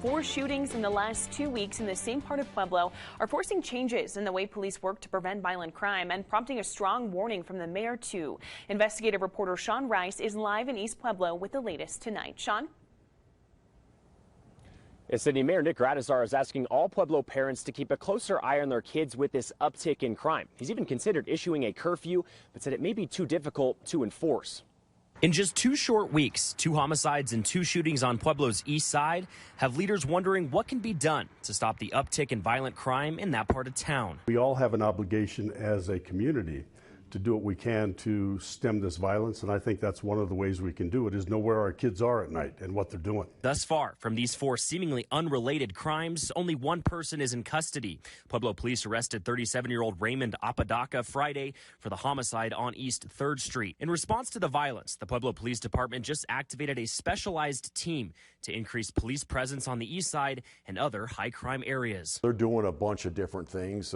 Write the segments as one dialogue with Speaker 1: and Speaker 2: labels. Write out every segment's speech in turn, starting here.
Speaker 1: 4 shootings in the last 2 weeks in the same part of Pueblo are forcing changes in the way police work to prevent violent crime and prompting a strong warning from the mayor, too. Investigative reporter Sean Rice is live in East Pueblo with the latest tonight. Sean?
Speaker 2: City Mayor Nick Gradisar is asking all Pueblo parents to keep a closer eye on their kids with this uptick in crime. He's even considered issuing a curfew, but said it may be too difficult to enforce.
Speaker 3: In just 2 short weeks, 2 homicides and 2 shootings on Pueblo's east side have leaders wondering what can be done to stop the uptick in violent crime in that part of town.
Speaker 4: We all have an obligation as a community to do what we can to stem this violence, and I think that's one of the ways we can do it, is know where our kids are at night and what they're doing.
Speaker 3: Thus far, from these 4 seemingly unrelated crimes, only 1 person is in custody. Pueblo police arrested 37-year-old Raymond Apodaca Friday for the homicide on East 3rd Street. In response to the violence, the Pueblo Police Department just activated a specialized team to increase police presence on the east side and other high-crime areas.
Speaker 5: They're doing a bunch of different things,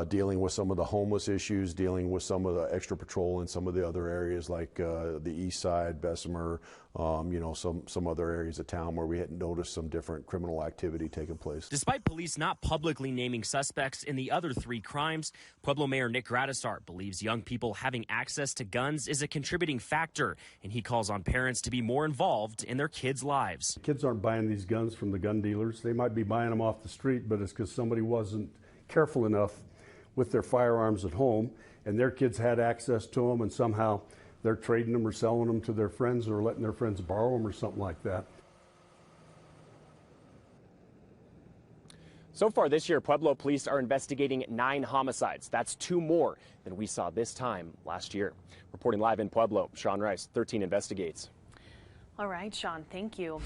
Speaker 5: dealing with some of the homeless issues, dealing with some of the extra patrol in some of the other areas like the east side, Bessemer, some other areas of town where we hadn't noticed some different criminal activity taking place.
Speaker 3: Despite police not publicly naming suspects in the other 3 crimes, Pueblo Mayor Nick Gradisar believes young people having access to guns is a contributing factor, and he calls on parents to be more involved in their kids' lives.
Speaker 4: Kids aren't buying these guns from the gun dealers. They might be buying them off the street, but it's because somebody wasn't careful enough with their firearms at home, and their kids had access to them, and somehow they're trading them or selling them to their friends or letting their friends borrow them or something like that.
Speaker 2: So far this year, Pueblo police are investigating 9 homicides. That's 2 more than we saw this time last year. Reporting live in Pueblo, Sean Rice, 13 Investigates.
Speaker 1: All right, Sean, thank you.